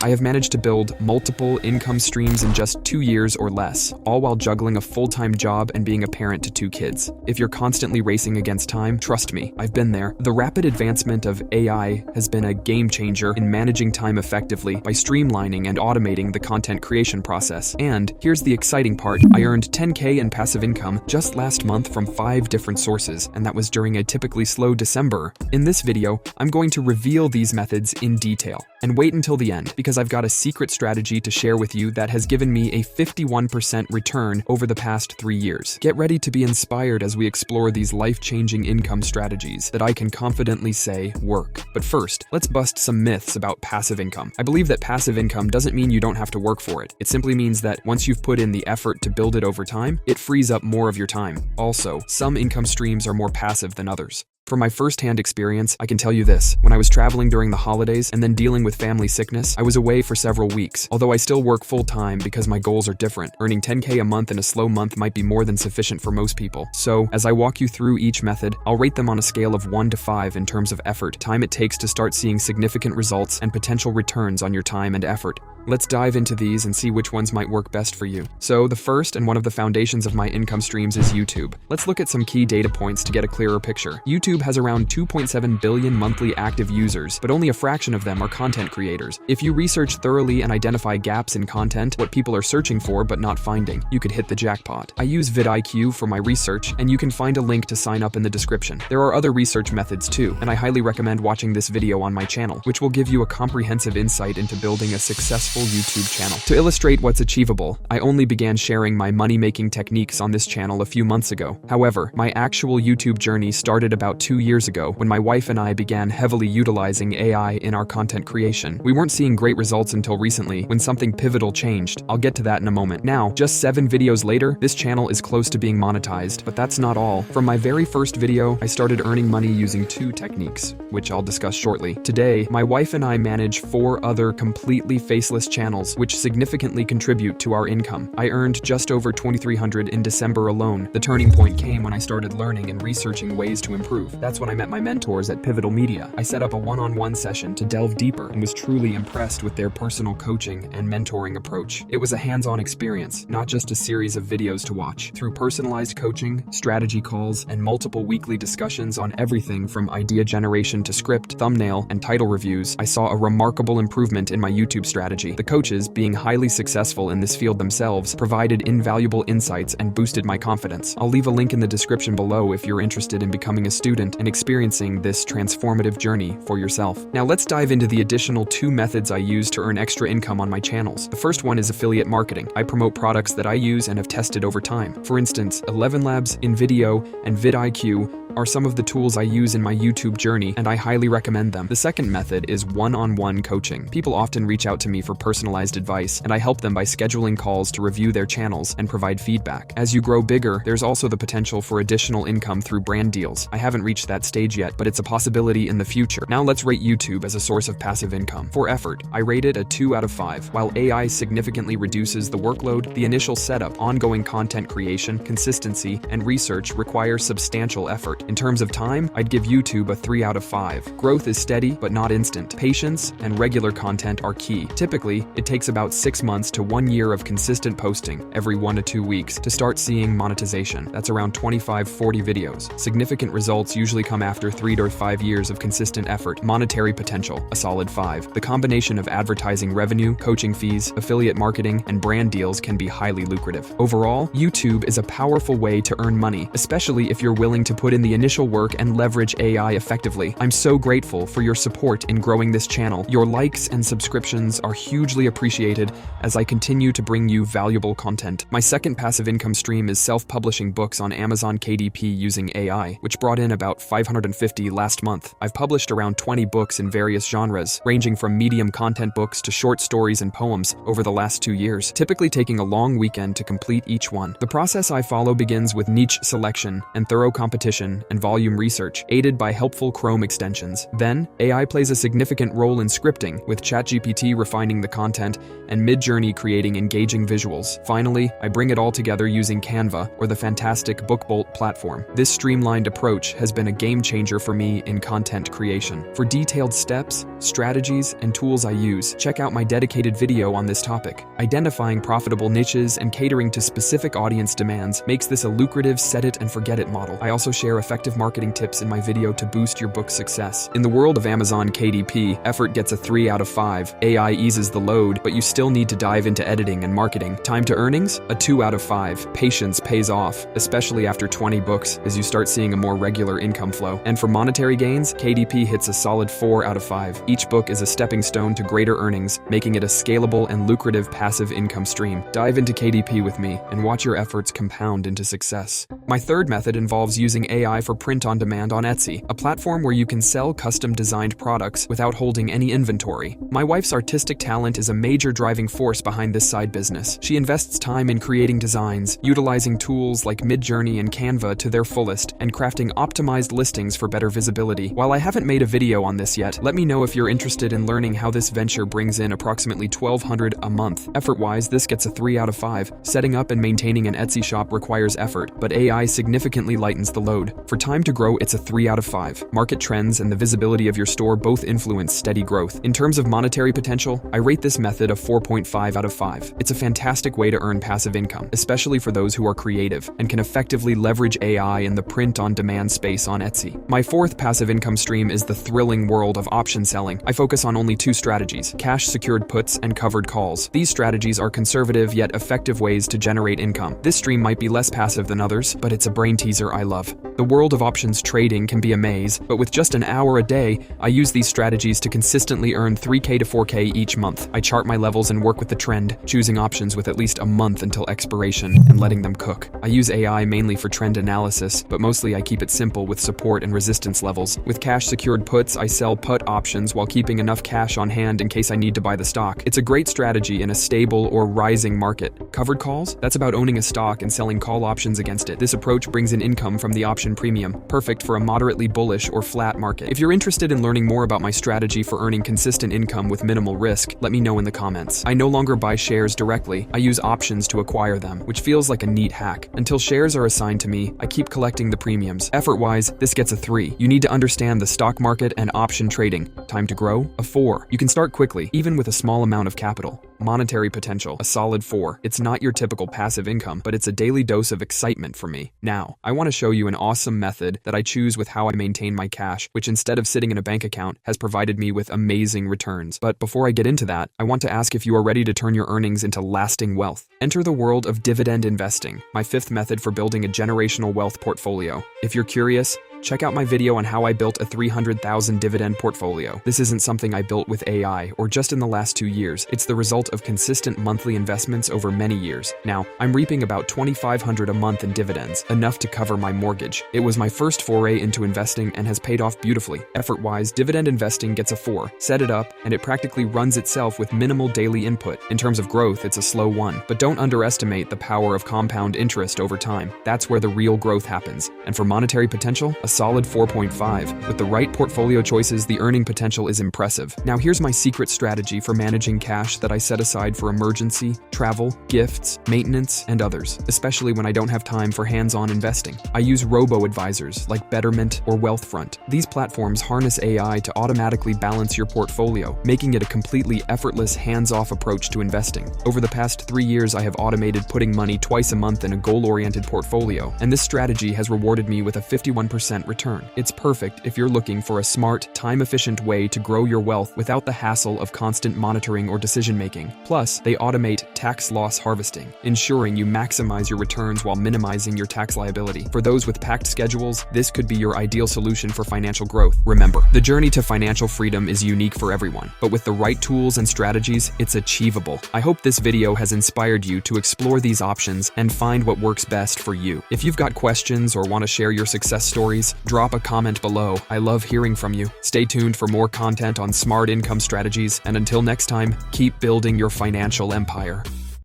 I have managed to build multiple income streams in just 2 years or less, all while juggling a full-time job and being a parent to 2 kids. If you're constantly racing against time, trust me, I've been there. The rapid advancement of AI has been a game changer in managing time effectively by streamlining and automating the content creation process. And here's the exciting part. I earned 10K in passive income just last month from 5 different sources, and that was during a typically slow December. In this video, I'm going to reveal these methods in detail. And wait until the end, because I've got a secret strategy to share with you that has given me a 51% return over the past 3 years. Get ready to be inspired as we explore these life-changing income strategies that I can confidently say work. But first, let's bust some myths about passive income. I believe that passive income doesn't mean you don't have to work for it. It simply means that once you've put in the effort to build it over time, it frees up more of your time. Also, some income streams are more passive than others. From my first-hand experience, I can tell you this. When I was traveling during the holidays and then dealing with family sickness, I was away for several weeks. Although I still work full-time because my goals are different. Earning 10K a month in a slow month might be more than sufficient for most people. So, as I walk you through each method, I'll rate them on a scale of 1 to 5 in terms of effort, time it takes to start seeing significant results, and potential returns on your time and effort. Let's dive into these and see which ones might work best for you. So, the first and one of the foundations of my income streams is YouTube. Let's look at some key data points to get a clearer picture. YouTube has around 2.7 billion monthly active users, but only a fraction of them are content creators. If you research thoroughly and identify gaps in content, what people are searching for but not finding, you could hit the jackpot. I use vidIQ for my research, and you can find a link to sign up in the description. There are other research methods too, and I highly recommend watching this video on my channel, which will give you a comprehensive insight into building a successful YouTube channel. To illustrate what's achievable, I only began sharing my money-making techniques on this channel a few months ago. However, my actual YouTube journey started about 2 years ago when my wife and I began heavily utilizing AI in our content creation. We weren't seeing great results until recently when something pivotal changed. I'll get to that in a moment. Now, just 7 videos later, this channel is close to being monetized, but that's not all. From my very first video, I started earning money using 2 techniques, which I'll discuss shortly. Today, my wife and I manage 4 other completely faceless channels, which significantly contribute to our income. I earned just over $2,300 in December alone. The turning point came when I started learning and researching ways to improve. That's when I met my mentors at Pivotal Media. I set up a one-on-one session to delve deeper and was truly impressed with their personal coaching and mentoring approach. It was a hands-on experience, not just a series of videos to watch. Through personalized coaching, strategy calls, and multiple weekly discussions on everything from idea generation to script, thumbnail, and title reviews, I saw a remarkable improvement in my YouTube strategy. The coaches, being highly successful in this field themselves, provided invaluable insights and boosted my confidence. I'll leave a link in the description below if you're interested in becoming a student and experiencing this transformative journey for yourself. Now let's dive into the additional 2 methods I use to earn extra income on my channels. The first one is affiliate marketing. I promote products that I use and have tested over time. For instance, 11 Labs, InVideo, and vidIQ are some of the tools I use in my YouTube journey, and I highly recommend them. The second method is one-on-one coaching. People often reach out to me for personalized advice, and I help them by scheduling calls to review their channels and provide feedback. As you grow bigger, there's also the potential for additional income through brand deals. I haven't reached that stage yet, but it's a possibility in the future. Now let's rate YouTube as a source of passive income. For effort, I rate it a 2 out of 5. While AI significantly reduces the workload, the initial setup, ongoing content creation, consistency, and research require substantial effort. In terms of time, I'd give YouTube a 3 out of 5. Growth is steady, but not instant. Patience and regular content are key. Typically, it takes about 6 months to 1 year of consistent posting every 1 to 2 weeks to start seeing monetization. That's around 25-40 videos. Significant results usually come after 3 to 5 years of consistent effort. Monetary potential, a solid 5. The combination of advertising revenue, coaching fees, affiliate marketing, and brand deals can be highly lucrative. Overall, YouTube is a powerful way to earn money, especially if you're willing to put in the initial work and leverage AI effectively. I'm so grateful for your support in growing this channel. Your likes and subscriptions are hugely appreciated as I continue to bring you valuable content. My second passive income stream is self-publishing books on Amazon KDP using AI, which brought in about 550 last month. I've published around 20 books in various genres, ranging from medium content books to short stories and poems over the last 2 years, typically taking a long weekend to complete each one. The process I follow begins with niche selection and thorough competition and volume research, aided by helpful Chrome extensions. Then, AI plays a significant role in scripting, with ChatGPT refining the content, and mid-journey creating engaging visuals. Finally, I bring it all together using Canva or the fantastic BookBolt platform. This streamlined approach has been a game changer for me in content creation. For detailed steps, strategies, and tools I use, check out my dedicated video on this topic. Identifying profitable niches and catering to specific audience demands makes this a lucrative set-it-and-forget-it model. I also share effective marketing tips in my video to boost your book's success. In the world of Amazon KDP, effort gets a 3 out of 5. AI eases the load, but you still need to dive into editing and marketing. Time to earnings? A 2 out of 5. Patience pays off, especially after 20 books, as you start seeing a more regular income flow. And for monetary gains, KDP hits a solid 4 out of 5. Each book is a stepping stone to greater earnings, making it a scalable and lucrative passive income stream. Dive into KDP with me and watch your efforts compound into success. My third method involves using AI for print on demand on Etsy, a platform where you can sell custom-designed products without holding any inventory. My wife's artistic talent is a major driving force behind this side business. She invests time in creating designs, utilizing tools like Midjourney and Canva to their fullest, and crafting optimized listings for better visibility. While I haven't made a video on this yet, let me know if you're interested in learning how this venture brings in approximately $1,200 a month. Effort-wise, this gets a 3 out of 5. Setting up and maintaining an Etsy shop requires effort, but AI significantly lightens the load. For time to grow, it's a 3 out of 5. Market trends and the visibility of your store both influence steady growth. In terms of monetary potential, I rate this method a 4.5 out of 5. It's a fantastic way to earn passive income, especially for those who are creative and can effectively leverage AI in the print-on-demand space on Etsy. My fourth passive income stream is the thrilling world of option selling. I focus on only 2 strategies: cash-secured puts and covered calls. These strategies are conservative yet effective ways to generate income. This stream might be less passive than others, but it's a brain teaser I love. The world of options trading can be a maze, but with just an hour a day, I use these strategies to consistently earn 3K to 4K each month. I chart my levels and work with the trend, choosing options with at least a month until expiration and letting them cook. I use AI mainly for trend analysis, but mostly I keep it simple with support and resistance levels. With cash-secured puts, I sell put options while keeping enough cash on hand in case I need to buy the stock. It's a great strategy in a stable or rising market. Covered calls? That's about owning a stock and selling call options against it. This approach brings in income from the option premium, perfect for a moderately bullish or flat market. If you're interested in learning more about my strategy for earning consistent income with minimal risk, let me know in the comments. I no longer buy shares directly. I use options to acquire them, which feels like a neat hack. Until shares are assigned to me, I keep collecting the premiums. Effort-wise, this gets a 3. You need to understand the stock market and option trading. Time to grow? A 4. You can start quickly, even with a small amount of capital. Monetary potential? A solid 4. It's not your typical passive income, but it's a daily dose of excitement for me. Now, I want to show you an awesome method that I choose with how I maintain my cash, which instead of sitting in a bank account, has provided me with amazing returns. But before I get into that, I want to ask if you are ready to turn your earnings into lasting wealth. Enter the world of dividend investing, my 5th method for building a generational wealth portfolio. If you're curious, check out my video on how I built a 300,000 dividend portfolio. This isn't something I built with AI or just in the last 2 years. It's the result of consistent monthly investments over many years. Now, I'm reaping about $2,500 a month in dividends, enough to cover my mortgage. It was my first foray into investing and has paid off beautifully. Effort-wise, dividend investing gets a 4. Set it up, and it practically runs itself with minimal daily input. In terms of growth, it's a slow 1. But don't underestimate the power of compound interest over time. That's where the real growth happens. And for monetary potential, a solid 4.5. With the right portfolio choices, the earning potential is impressive. Now here's my secret strategy for managing cash that I set aside for emergency, travel, gifts, maintenance, and others, especially when I don't have time for hands-on investing. I use robo-advisors like Betterment or Wealthfront. These platforms harness AI to automatically balance your portfolio, making it a completely effortless, hands-off approach to investing. Over the past 3 years, I have automated putting money twice a month in a goal-oriented portfolio, and this strategy has rewarded me with a 51% return. It's perfect if you're looking for a smart, time-efficient way to grow your wealth without the hassle of constant monitoring or decision-making. Plus, they automate tax loss harvesting, ensuring you maximize your returns while minimizing your tax liability. For those with packed schedules, this could be your ideal solution for financial growth. Remember, the journey to financial freedom is unique for everyone, but with the right tools and strategies, it's achievable. I hope this video has inspired you to explore these options and find what works best for you. If you've got questions or want to share your success stories, drop a comment below. I love hearing from you. Stay tuned for more content on smart income strategies, and until next time, keep building your financial empire.